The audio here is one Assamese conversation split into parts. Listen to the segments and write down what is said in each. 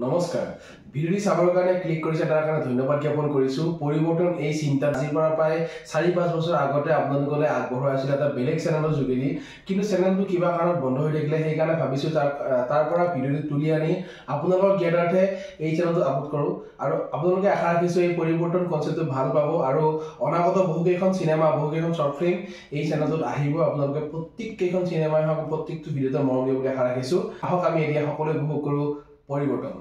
নমস্কাৰ ভিডিঅ'টি চাবৰ কাৰণে ক্লিক কৰিছে তাৰ কাৰণে ধন্যবাদ জ্ঞাপন কৰিছো পৰিৱৰ্তন এই চিন্তা আজিৰ পৰা প্ৰায় 4-5 বছৰ আগতে আপোনালোকলৈ আগবঢ়াই আছিল এটা বেলেগ চেনেলৰ যোগেদি কিন্তু চেনেলটো কিবা কাৰণত বন্ধ হৈ থাকিলে সেই কাৰণে ভাবিছো তাৰ পৰা ভিডিঅ'টো তুলি আনি আপোনালোকৰ জ্ঞাতাৰ্থে এই চেনেলটো আপলোড কৰো আৰু আপোনালোকে আশা ৰাখিছো এই পৰিৱৰ্তন কনচেপ্টটো ভাল পাব আৰু অনাগত বহুকেইখন সিনেমা বহুকেইখন শৰ্ট ফিল্ম এই চেনেলটোত আহিব আপোনালোকে প্ৰত্যেককেইখন সিনেমাই হওক প্ৰত্যেকটো ভিডিঅ'তে মৰম দিব বুলি আশা ৰাখিছো আহক আমি এতিয়া সকলোৱে উপভোগ কৰো পৰিৱৰ্তন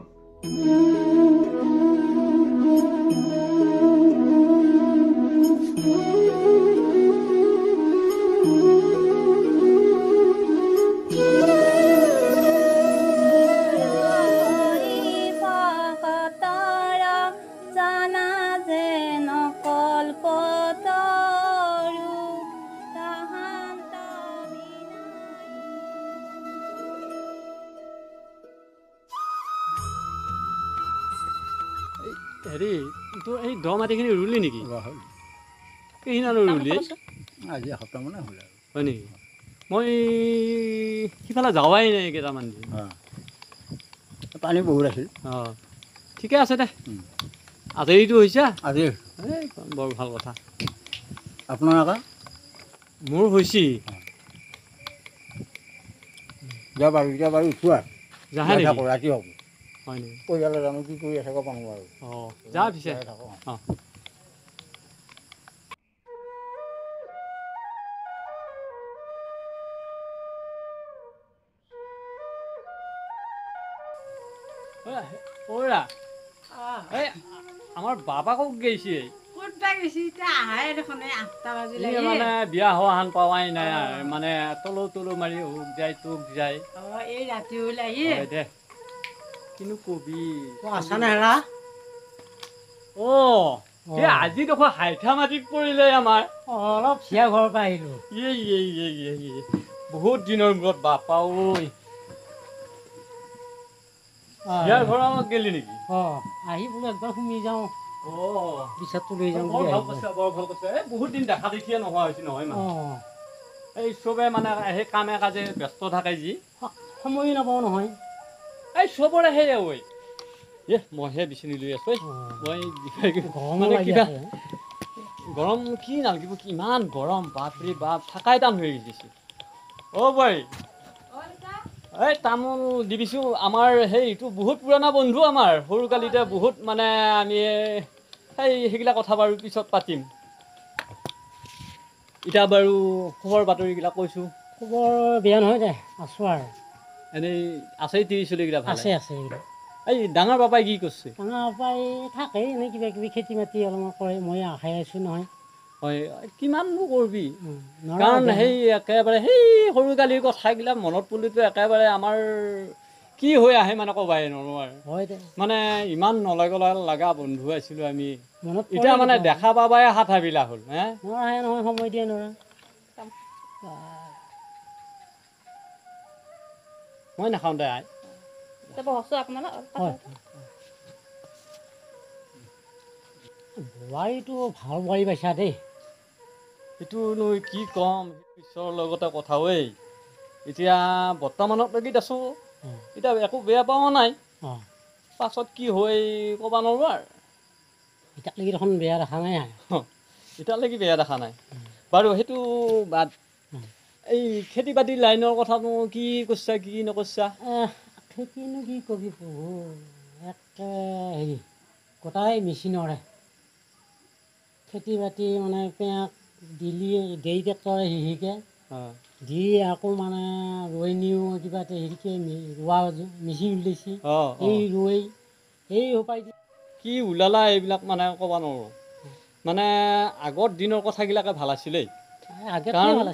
হেৰি তো এই দ মাটিখিনি ৰুলি নেকি কেইদিনানো ৰুলি আজি এসপ্তাহমানে হ'ল আৰু হয় নেকি মই সিফালে যাৱাই নাই কেইটামান দিন পানী বহুত আছিল অঁ ঠিকে আছে দে আজৰিটো হৈছে আজি এই বৰ ভাল কথা আপোনাৰ আকৌ মোৰ হৈছে যোৱা বাৰু উঠোৱা যাহে নেকি ৰাতি হ'ব হয় নেকি পৰিয়ালে জানো কি কৰি আছে পাওঁ আৰু অঁ যা পিছে থাকোঁ অঁ এই আমাৰ বাবাকক গৈছে মানে বিয়া হোৱা হান পাৱাই নাই মানে তলো মাৰি হুক যায় তোক যায় এই ৰাতি হলে আহি দে কিনো কবি আছা নে হেৰা আজি দেখোন হাইঠা মাটিত পৰিলে আমাৰ অলপ চিয়া ঘৰৰ পৰা আহিলো বহুত দিনৰ মূৰত বাপা ঐ ইয়াৰ ঘৰ আমাক গেলি নেকি আহি বোলো একবাৰ সোমাই যাওঁ পিছতটো লৈ যাওঁ বৰ ভাল কৈছে বহুত দিন দেখা দেখিয়ে নোহোৱা হৈছে নহয় মানে এই চবে মানে সেই কামে কাজে ব্যস্ত থাকে যি সময় নাপাওঁ নহয় এই চবৰে সেয়ে ঐ মইহে বিচনি লৈ আছো মই মানে কিবা গৰম কি নালাগিব কিমান গৰম বাপৰে বাপ থাকাই টান হৈ গৈছে বই এই তামোল দিবিছো আমাৰ সেইটো বহুত পুৰণা বন্ধু আমাৰ সৰুকালিতে বহুত মানে আমি সেইগিলা কথা বাৰু পিছত পাতিম এতিয়া বাৰু খবৰ বাতৰিবিলাক কৈছোঁ খবৰ বেয়া নহয় দে আছোঁ আৰু এনেই আছে 30-40 আছে এইবিলাক এই ডাঙৰ পাপাই কি কৰিছে ডাঙৰ পাপাই থাকে এনেই কিবা কিবি খেতি বাতি অলপমান কৰে মই আশাই আছোঁ নহয় হয় কিমাননো কৰবি কাৰণ সেই একেবাৰে সেই সৰুকালিৰ কথাগিলা মনত পৰিলেতো একেবাৰে আমাৰ কি হৈ আহে মানে ক'বাই নোৱাৰো হয় দে মানে ইমান লগা বন্ধু আছিলোঁ আমি মনত এতিয়া মানে দেখা পাবাই হাতহাবিলাক হ'ল নোৱাৰে নহয় সময় দিয়ে নোৱাৰা মই নাখাওঁ দে বোৱাৰীটো ভাল বোৱাৰী পাইছা দেই সেইটোনো কি ক'ম ঈশ্বৰৰ লগতে কথা ঐ এতিয়া বৰ্তমানত লাগি আছোঁ এতিয়া একো বেয়া পোৱা নাই পাছত কি হৈ ক'ব নোৱাৰো আৰু এতিয়ালৈকে দেখোন বেয়া দেখা নাই এতিয়ালৈকে বেয়া দেখা নাই বাৰু সেইটো বাদ এই খেতি বাতি লাইনৰ কথানো কি কৰিছা কি নকৰিছা খেতিনো কি কবি প্ৰভু একে হেৰি গোটাই মেচিনৰে খেতি বাতি মানে পেঁয়াজ দিলি দেৰি ট্ৰেক্টৰে সিহিকে দি আকৌ মানে ৰৈ নিও কিবা হেৰিকে ৰোৱা মেচিন উলিয়াইছে এই ৰৈ এই উপায় কি ওলালা এইবিলাক মানে ক'ব নোৱাৰো মানে আগৰ দিনৰ কথাগিলাকে ভাল আছিলেই কাৰণ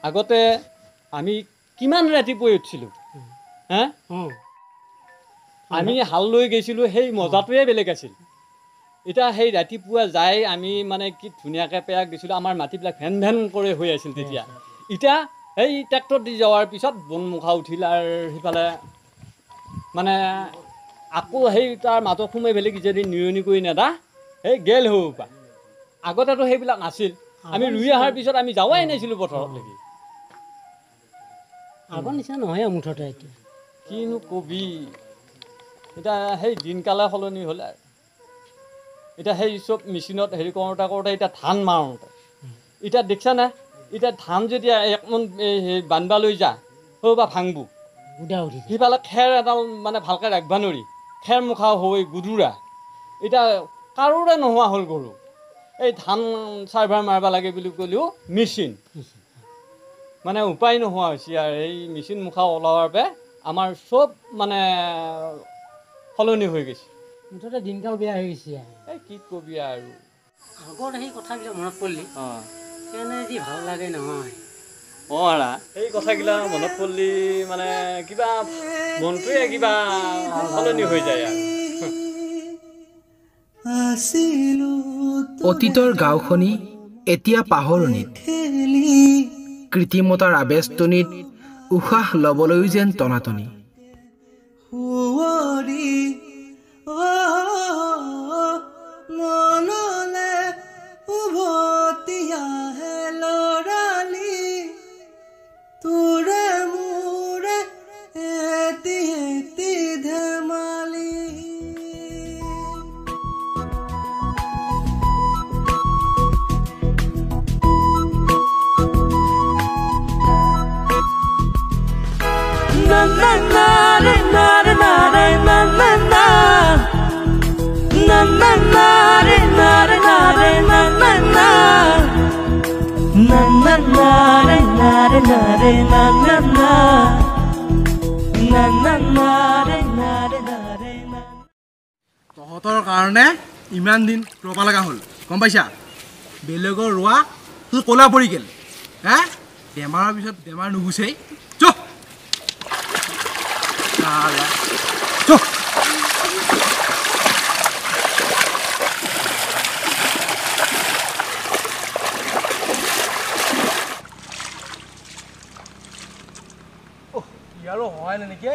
আগতে আমি কিমান ৰাতিপুৱাই উঠিছিলোঁ আমি হাল লৈ গৈছিলোঁ সেই মজাটোৱে বেলেগ আছিল এতিয়া সেই ৰাতিপুৱা যাই আমি মানে কি ধুনীয়াকৈ পেয়াক দিছিলোঁ আমাৰ মাটিবিলাক ভেন ভেন কৰি হৈ আছিল তেতিয়া এতিয়া সেই ট্ৰেক্টৰ দি যোৱাৰ পিছত বনমুখা উঠিল আৰু সিফালে মানে আকৌ সেই তাৰ মাজত সোমাই পেলাই কিজানি নিৰণি কৰি নেদা সেই গেল হ'ব আগতেতো সেইবিলাক নাছিল আমি ৰুই অহাৰ পিছত আমি যাৱাই নাছিলোঁ পথাৰলৈকে আগৰ নিচিনা নহয় মুঠতে এতিয়া কিনো কবি এতিয়া সেই দিনকালে সলনি হ'ল আৰু এতিয়া সেই চব মেচিনত হেৰি কৰোঁতে এতিয়া ধান মাৰোঁতে এতিয়া দেখিছা না এতিয়া ধান যেতিয়া একমন বান্ধিব লৈ যা সৌ বা ভাঙবো সিফালে খেৰ এডাল মানে ভালকৈ ৰাখিব নোৱাৰি খেৰ মুখা হৈ গুদুৰা এতিয়া কাৰোৰে নোহোৱা হ'ল গৰু এই ধান চাৰ্ভাৰ মাৰিব লাগে বুলি ক'লেও মেচিন মানে উপায় নোহোৱা হৈছে আৰু এই মেচিন মুখা ওলোৱাৰ বাবে আমাৰ চব মানে সলনি হৈ গৈছে মুঠতে দিনকাল বেয়া হৈ গৈছে এই কি কবি আৰু আগত সেই কথাবিলাক মনত পৰিলি কেনে যি ভাল লাগে নহয় আৰা এই কথাবিলাক মনত পৰিলি মানে কিবা মনটোৱে কিবা সলনি হৈ যায় আৰু অতীতৰ গাঁওখনি এতিয়া পাহৰণিত কৃত্ৰিমতাৰ আবেষ্টনীত উশাহ ল'বলৈও যেন টনাটনি তহঁতৰ কাৰণে ইমান দিন ৰ'ব লগা হ'ল গম পাইছা বেলেগৰ ৰোৱা তোৰ ক'লা পৰি গ'ল হে বেমাৰৰ পিছত বেমাৰ নুগুচেই ইয়াৰো হয় নেকি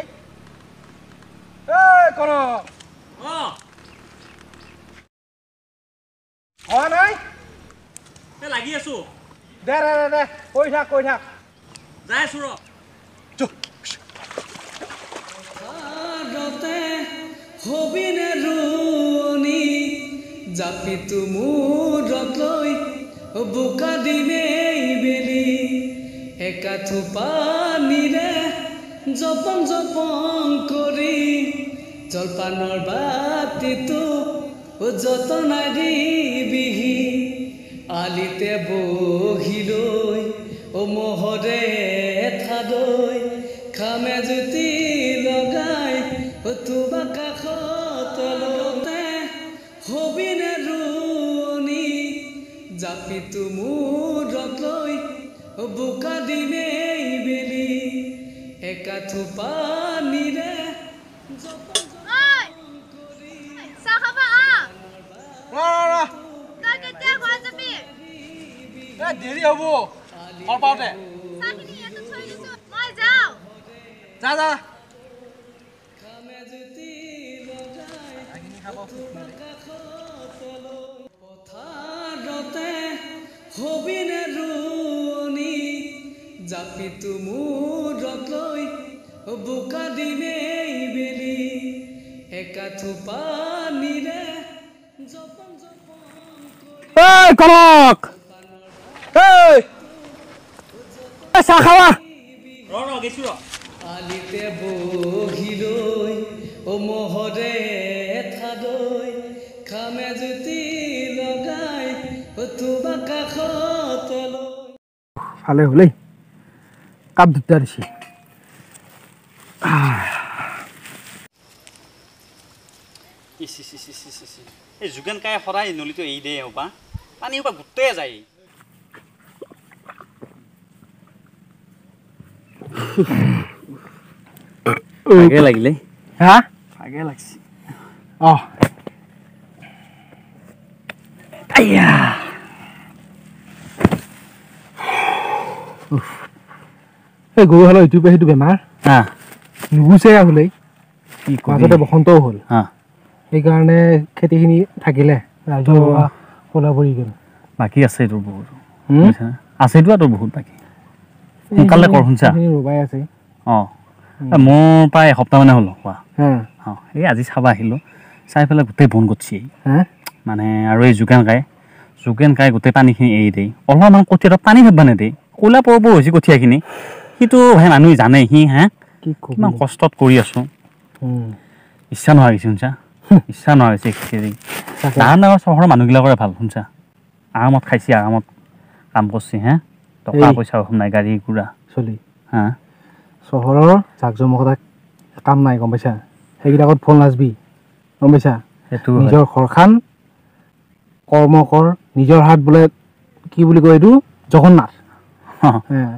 কনক হয় নাই লাগি আছো দে দে দে দে কৈ থাক যাই আছো ৰ হবিনে ৰুণি জাপি তুমূৰত লৈ বোকা দিনেই বেলি একা থোপানিৰে জপন কৰি জলপানৰ বাতিটো যতনাই দিবিহি আলিতে বহি লৈ মহৰে থাদৈ খামে জুতি লগাই তোমা কাষত লওঁতে হবিনে ৰুণি জাপি তুমূৰত লৈ বোকা দিনেই বেলি একা থোপানিৰে দেৰি হ'ব ঘৰ পাওঁতে যা যা পথাৰতে হবিনে ৰুণি জাপি তুমূৰত লৈ বোকা দিনেই বেলি একা থোপানিৰে কনক চাহ খাৱা আলিতে বহি লৈ মহৰে থাদৈ খামে জুতি লগাই তোমা কাষত লৈ ভালে হ'লেই কাপ দুটা দিছে এই যোগেন কাই সদায় নলীটো এৰি দিয়ে সোপা পানী সোপা গোটেই যায় ভাগে লাগিলে হা ভাগে লাগছে এই গৰু হালৰ ইটোৰ পৰা সেইটো বেমাৰ নুগুচে হ'লেই মাজতে বসন্তও হ'ল সেইকাৰণে খেতিখিনি থাকিলে ৰাজহুৱা ক'লা পৰি গ'ল বাকী আছেতো বহুত আছেতো আৰু বহুত বাকী সোনকালে কৰ শুনছা ৰুবাই আছে মোৰ প্ৰায় এসপ্তাহ মানে হ'ল খোৱা অঁ এই আজি চাব আহিলোঁ চাই পেলাই গোটেই বন গছি হা মানে আৰু এই যোগান কাই গোটেই পানীখিনি এৰি দিয়ে অলপমান কঠীয়াটো পানী ভাববা নেদেই ক'লা পৰব হৈছে কঠীয়াখিনি সিটো ভাই মানুহে জানে সি হা কি কিমান কষ্টত কৰি আছোঁ ইচ্ছা নোহোৱা গৈছে শুনছা ইচ্ছা নোহোৱা হৈছে ডাঙৰ ডাঙৰ চহৰৰ মানুহবিলাকৰে ভাল শুনছা আৰামত খাইছে আৰামত কাম কৰিছে হা টকা পইচা অসম নাই গাড়ী ঘোঁৰা চলি হা চহৰৰ জাক জমকতা কাম নাই গম পাইছা সেইবিলাকত ফোন নাচবি গম পাইছা সেইটো নিজৰ ঘৰখন কৰ্ম কৰ নিজৰ হাত বোলে কি বুলি কয় এইটো জগন্নাথ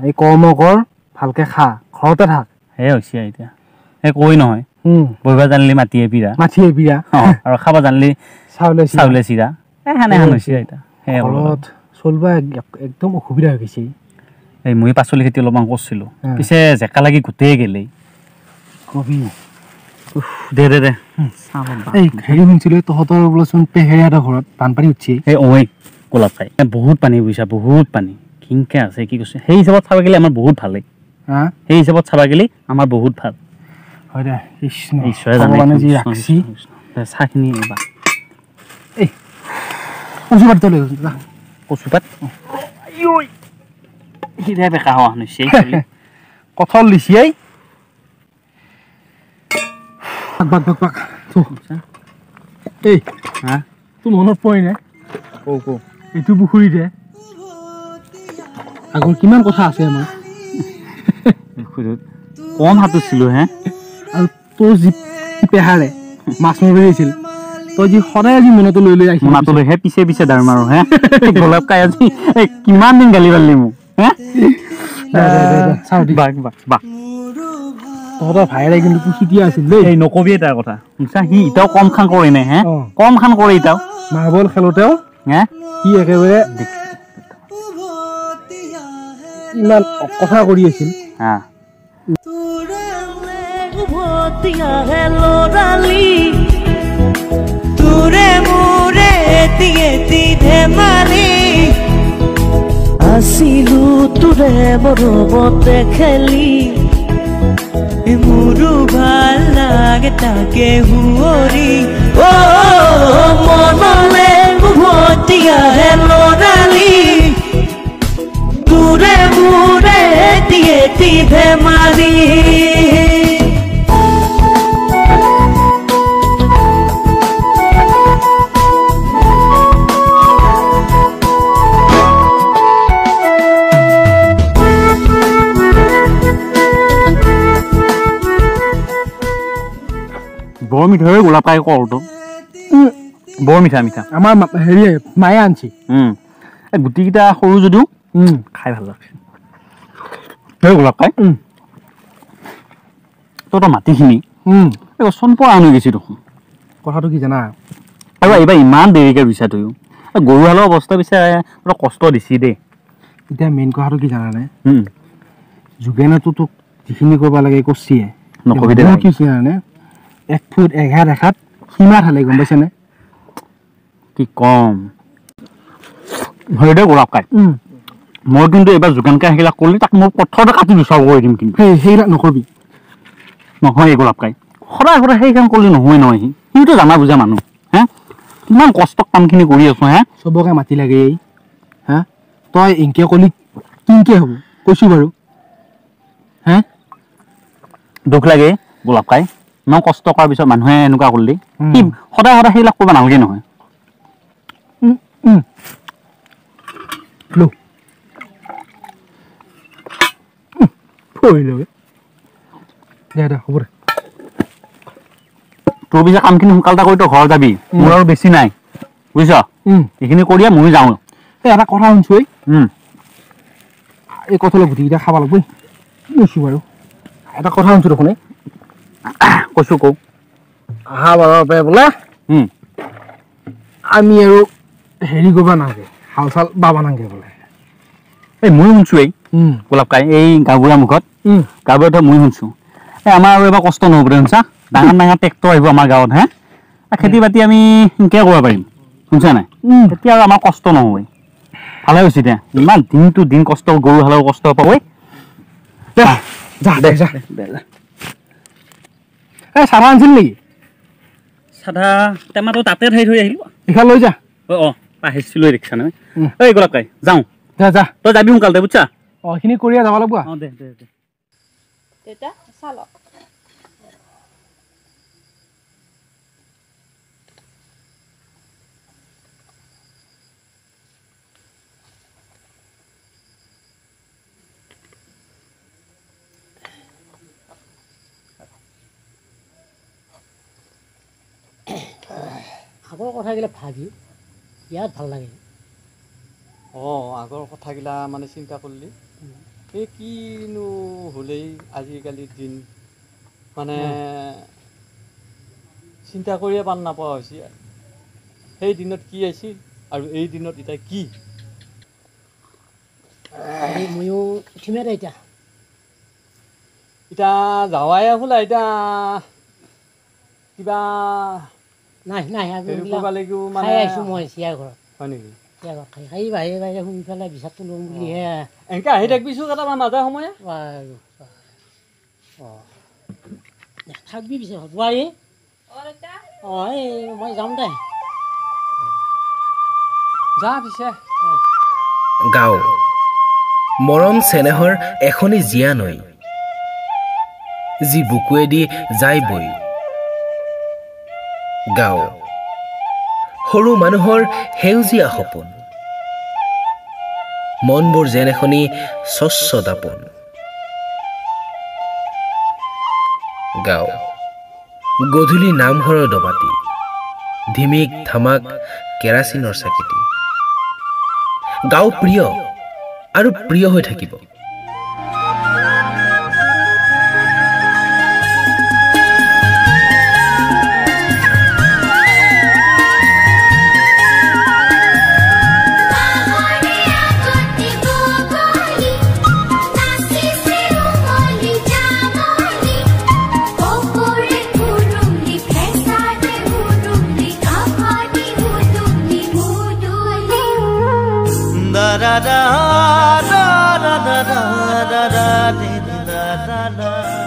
এই কৰ্ম কৰ ভালকে খা ঘৰতে থাক সেয়ে হৈছে এতিয়া সেই কৈ নহয় বহিব জানিলে মাটিয়ে পিৰা আৰু খাব জানিলে চাউলে চিৰা সেনেহেন হৈছে এতিয়া সেয়ে ঘৰত চলবা একদম অসুবিধা হৈ গৈছে এই মই পাচলি খেতি অলপমান কৰিছিলোঁ পিছে জেকা লাগি গোটেই গেলেই কবি দে এই হেৰি শুনিছিলোঁ তহঁতৰ বোলেচোন পেহেৰীয়া এটা ঘৰত বানপানী উঠছি এই গোলাপ খাই বহুত পানী বুজিছা বহুত পানী কিনকে আছে কি কৈছে সেই হিচাপত চাব গ'লে আমাৰ বহুত ভালেই সেই হিচাপত চাব গ'লে আমাৰ বহুত ভাল হয় দে ঈশ্বৰে জানে যি ৰাখছি চাহখিনি এইবাৰ এই কচুপাত তলে কচুপাত সিধাই বেকা হোৱা হৈছে কঠল লিচিয়াই এই হা তোৰ মনত পৰে নে কৌ এইটো পুখুৰীতে আগৰ কিমান কথা আছে আমাৰ কম সাঁতুৰিছিলোঁ হে আৰু তোৰ যি পেহাৰে মাছ মাৰিব আহিছিল তই যি সদায় আজি মনতো লৈ লৈ আহিছিল মনতো লৈ হে পিছে দাৰ মাৰো হে গোলাপ খাই আজি কিমান দিন গালি পাৰিলি মোক হে তহঁতৰ ভাইৰে কিন্তু পুচুতীয়া আছিল দেই এই নকবিয়ে তাৰ কথা সি এতিয়াও কম খান কৰে নে হে কম খান কৰে এতিয়াও মাৰ্বল খেলোতেও হে সি একেবাৰে ইমান কথা কৰি আছিল হা তোৰে মোৰে এটি ধেমালি আছিলো তোৰে মৰমতে খেলি মোৰো ভাল লাগে তাকে হুঁৱৰি মনলে উভতি আহে ল'ৰালি তোৰে মোৰে এটি ধেমালি বৰ মিঠা হৈ গোলাপ খাই কৰোঁতো বৰ মিঠা আমাৰ হেৰি মায়ে আনছি এই গুটিকেইটা সৰু যদিও খাই ভাল লাগছে সেই গোলাপ খাই তহঁতৰ মাটিখিনি চনপৰা আনি গৈছে দেখোন কথাটো কি জানা আৰু এইবাৰ ইমান দেৰিকৈ ৰুইছা তয়ো গৰু হালৰ অৱস্থা পিছে অলপ কষ্ট দিছি দেই এতিয়া মেইন কথাটো কি জানানে যোগেনেতো তোক যিখিনি কৰিব লাগে কৰিছিয়ে নকবি দে কি জানানে 1 ফুট 11 ৰেখাত সীমা ঢালে গম পাইছেনে কি কম হয় দে গোলাপ খাই মই কিন্তু এইবাৰ যোগান কাই সেইবিলাক কৰিলে তাক মই পথৰতে কাটি বিচাৰ কৰি দিম কিন্তু সেইবিলাক নকৰিবি নহয় এই গোলাপ খাই সদায় সেই কাম কৰিলে নহয় নহয় সিটো জানা বুজা মানুহ হে কিমান কষ্ট কামখিনি কৰি আছো হে চবকে মাতি লাগে হা তই ইনকে কলি কিনকে হ'ব কৈছো বাৰু হে দুখ লাগে গোলাপ খাই ইমান কষ্ট কৰাৰ পিছত মানুহে এনেকুৱা কৰিলে কি সদায় সেইবিলাক কৰিব নালাগে নহয় হ'ব দে তোৰ পিছে কামখিনি সোনকালে কৰি তই ঘৰ যাবি মোৰ আৰু বেছি নাই বুজিছ এইখিনি কৰিয়ে মই যাওঁ এই এটা কথা শুনছো এই কঠলৰ গুটিকেইটা খাব লাগিব কৈছো বাৰু এটা কথা শুনছো দেখোন কৈছো কওঁ অহা বাৰৰ পৰা বোলে আমি আৰু হেৰি কৰিব নালাগে হাল চাল বাবা নালাগে বোলে এই মই শুনছো গোলাপ খাই এই গাঁওবুঢ়াৰ মুখত গাঁওবুঢ়াটো মই শুনছো এই আমাৰ আৰু এবাৰ কষ্ট নহ'ব দে শুনছা ডাঙৰ ডাঙৰ ট্ৰেক্টৰ আহিব আমাৰ গাঁৱত হে খেতি বাতি আমি সেনেকৈ কৰিব পাৰিম শুনছা নাই তেতিয়া আৰু আমাৰ কষ্ট নহয় ভালে হৈছে দে ইমান দিনটো দিন কষ্ট গৰু হালৰ কষ্ট পাব এই চাবা আনিছিল নেকি চাধা টেমাটো তাতে থৈ আহিলোঁ এইখন লৈ যা অঁ আহিছিলোঁ ৰিক্সা নহয় এই গোলাপ কাই যাওঁ যা যা তই যাবি সোনকালে বুজিছা অঁ এইখিনি কৰিয়ে যাব লাগিব অঁ দে দেউতা চালক আগৰ কথাগিলা ভাবি বিৰাট ভাল লাগে অঁ আগৰ কথাগিলা মানে চিন্তা কৰিলি এই কিনো হ'লেই আজিকালিৰ দিন মানে চিন্তা কৰিয়ে পান নাপোৱা হৈছে সেই দিনত কি আছিল আৰু এই দিনত এতিয়া কি ময়ো উঠিমে দে এতিয়া যাৱাই বোলা এতিয়া কিবা নাই নাই মানে আহিছোঁ মই চিয়াৰ ঘৰত হয় নেকি চিয়াৰ ঘৰত খাই বাহিৰে বাহিৰে শুই পেলাই বিচাৰটো ল'ম বুলিহে এনেকৈ আহি থাকিবিছোঁ কেইটামান মাজে সময়ে বাৰু অঁ থাকবি পিছে বোৱাৰী অঁ এই মই যাম দে যা পিছে গাঁও মৰম চেনেহৰ এখনি জীয়া নৈ যি বুকুৱেদি যায় বৈ গাঁও সৰু মানুহৰ সেউজীয়া সপোন মনবোৰ যেন এখনি স্বচ্ছ দাপোন গাঁও গধূলি নামঘৰৰ দবাতি ধিমিক ধামাক কেৰাচিনৰ চাকিটি গাঁও প্ৰিয় আৰু প্ৰিয় হৈ থাকিব da da da da da da da da da da da